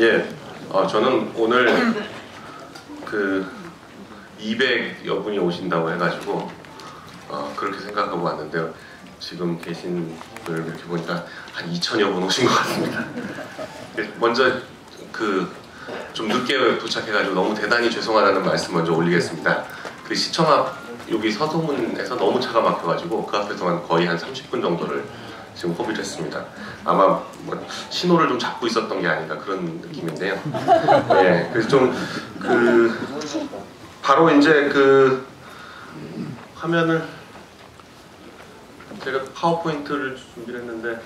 예, 저는 오늘 그 200여 분이 오신다고 해가지고 그렇게 생각하고 왔는데요. 지금 계신 분을 이렇게 보니까 한 2,000여 분 오신 것 같습니다. 먼저 좀 늦게 도착해가지고 너무 대단히 죄송하다는 말씀 먼저 올리겠습니다. 그 시청 앞 여기 서소문에서 너무 차가 막혀가지고 그 앞에서만 거의 한 30분 정도를 지금 허비를 했습니다. 아마 뭐 신호를 좀 잡고 있었던 게 아닌가 그런 느낌인데요. 네, 그래서 좀 바로 이제 화면을 제가 파워포인트를 준비를 했는데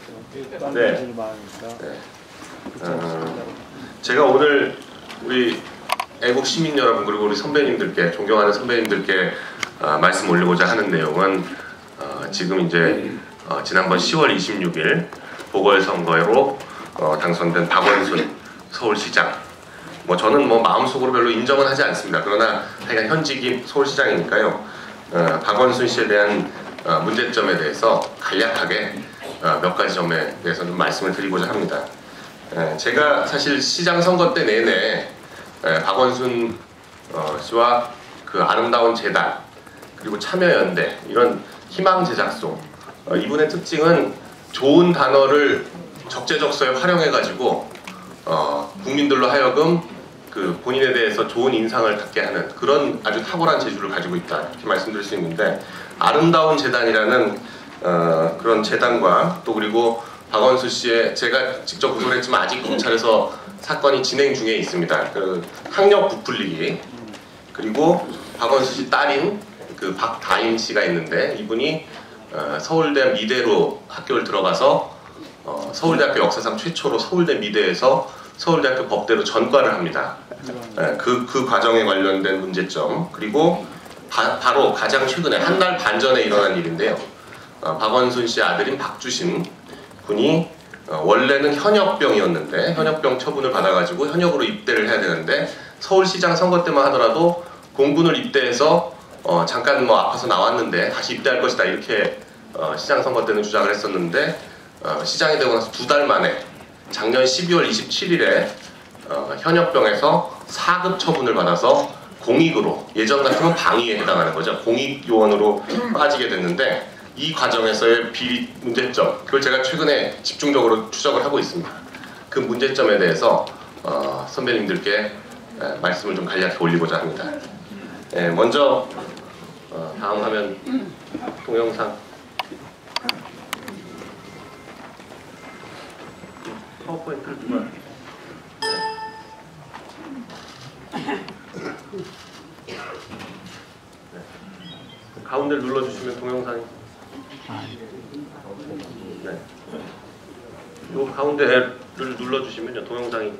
제가 오늘 우리 애국 시민 여러분 그리고 우리 선배님들께 존경하는 선배님들께 말씀 올리고자 하는 내용은 지금 이제 지난번 10월 26일 보궐선거로 당선된 박원순 서울시장, 저는 마음속으로 별로 인정은 하지 않습니다. 그러나 하여간 현직이 서울시장이니까요. 박원순 씨에 대한 문제점에 대해서 간략하게 몇 가지 점에 대해서 좀 말씀을 드리고자 합니다. 제가 사실 시장 선거 때 내내 박원순 씨와 그 아름다운 재단 그리고 참여연대 이런 희망 제작소 이분의 특징은 좋은 단어를 적재적소에 활용해가지고 국민들로 하여금 본인에 대해서 좋은 인상을 갖게 하는 그런 아주 탁월한 재주를 가지고 있다 이렇게 말씀드릴 수 있는데, 아름다운 재단이라는 그런 재단과 또 그리고 박원순 씨의, 제가 직접 구속을 했지만 아직 검찰에서 사건이 진행 중에 있습니다. 학력 부풀리기, 그리고 박원순 씨 딸인 박다인 씨가 있는데 이분이 서울대 미대로 학교를 들어가서 서울대학교 역사상 최초로 서울대 미대에서 서울대학교 법대로 전과를 합니다. 그 과정에 관련된 문제점, 그리고 바로 가장 최근에 한 달 반 전에 일어난 일인데요. 박원순 씨 아들인 박주신 군이 원래는 현역병이었는데 현역병 처분을 받아가지고 현역으로 입대를 해야 되는데 서울시장 선거 때만 하더라도 공군을 입대해서 잠깐 아파서 나왔는데 다시 입대할 것이다 이렇게 시장 선거 때는 주장을 했었는데 시장이 되고 나서 2달 만에 작년 12월 27일에 현역병에서 4급 처분을 받아서 공익으로, 예전 같으면 방위에 해당하는 거죠. 공익 요원으로 빠지게 됐는데 이 과정에서의 비리 문제점, 그걸 제가 최근에 집중적으로 추적을 하고 있습니다. 그 문제점에 대해서 선배님들께 말씀을 좀 간략히 올리고자 합니다. 먼저 다음 화면 동영상 파워포인트를 누가 가운데를 눌러주시면 동영상이 요 가운데를 눌러주시면요 동영상이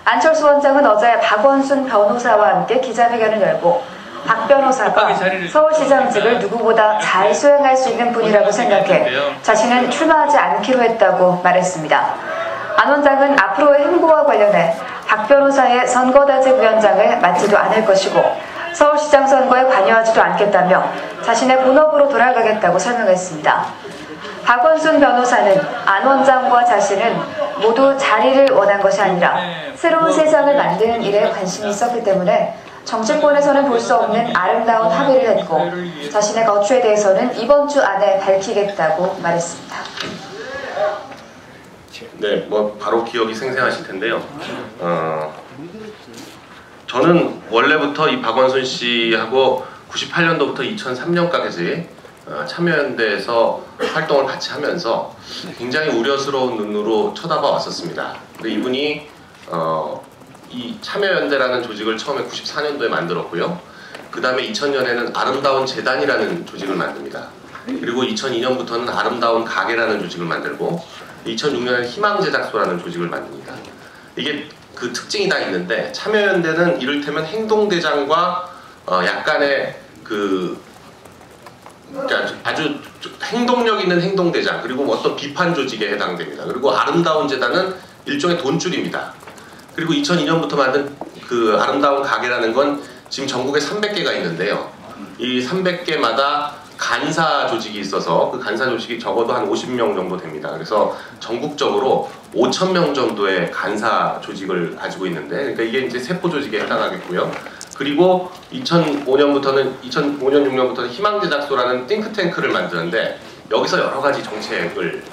안철수 원장은 어제 박원순 변호사와 함께 기자회견을 열고 박 변호사가 서울시장직을 누구보다 잘 수행할 수 있는 분이라고 생각해 자신은 출마하지 않기로 했다고 말했습니다. 안 원장은 앞으로의 행보와 관련해 박 변호사의 선거대책위원장을 맡지도 않을 것이고 서울시장 선거에 관여하지도 않겠다며 자신의 본업으로 돌아가겠다고 설명했습니다. 박원순 변호사는 안 원장과 자신은 모두 자리를 원한 것이 아니라 새로운 세상을 만드는 일에 관심이 있었기 때문에 정치권에서는 볼 수 없는 아름다운 합의를 했고 자신의 거취에 대해서는 이번 주 안에 밝히겠다고 말했습니다. 네, 바로 기억이 생생하실 텐데요. 저는 원래부터 이 박원순 씨하고 98년도부터 2003년까지 참여연대에서 활동을 같이 하면서 굉장히 우려스러운 눈으로 쳐다봐 왔었습니다. 근데 이분이 이 참여연대라는 조직을 처음에 94년도에 만들었고요. 그 다음에 2000년에는 아름다운 재단이라는 조직을 만듭니다. 그리고 2002년부터는 아름다운 가게라는 조직을 만들고 2006년에는 희망제작소라는 조직을 만듭니다. 이게 그 특징이 다 있는데, 참여연대는 이를테면 행동대장과 약간의 아주 행동력 있는 행동대장, 그리고 어떤 비판 조직에 해당됩니다. 그리고 아름다운 재단은 일종의 돈줄입니다. 그리고 2002년부터 만든 그 아름다운 가게라는 건 지금 전국에 300개가 있는데요. 이 300개마다 간사 조직이 있어서 그 간사 조직이 적어도 한 50명 정도 됩니다. 그래서 전국적으로 5,000명 정도의 간사 조직을 가지고 있는데, 그러니까 이게 이제 세포 조직에 해당하겠고요. 그리고 2005년 6년부터는 희망제작소라는 띵크탱크를 만드는데 여기서 여러 가지 정책을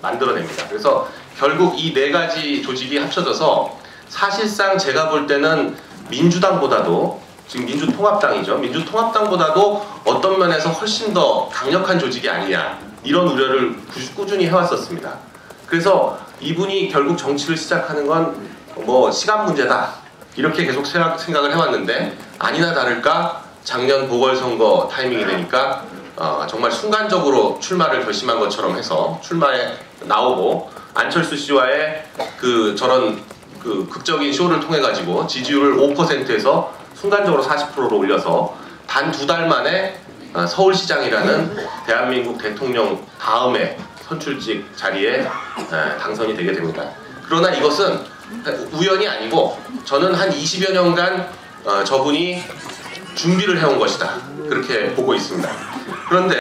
만들어냅니다. 그래서 결국 이 네 가지 조직이 합쳐져서 사실상 제가 볼 때는 민주당보다도, 지금 민주통합당이죠. 민주통합당보다도 어떤 면에서 훨씬 더 강력한 조직이 아니냐, 이런 우려를 꾸준히 해왔었습니다. 그래서 이분이 결국 정치를 시작하는 건 뭐 시간 문제다, 이렇게 계속 생각을 해왔는데, 아니나 다를까 작년 보궐선거 타이밍이 되니까 정말 순간적으로 출마를 결심한 것처럼 해서 출마에 나오고, 안철수 씨와의 저런 극적인 쇼를 통해 가지고 지지율을 5%에서 순간적으로 40%로 올려서 단 2달 만에 서울시장이라는 대한민국 대통령 다음에 선출직 자리에 당선이 되게 됩니다. 그러나 이것은 우연이 아니고 저는 한 20여 년간 저분이 준비를 해온 것이다, 그렇게 보고 있습니다. 그런데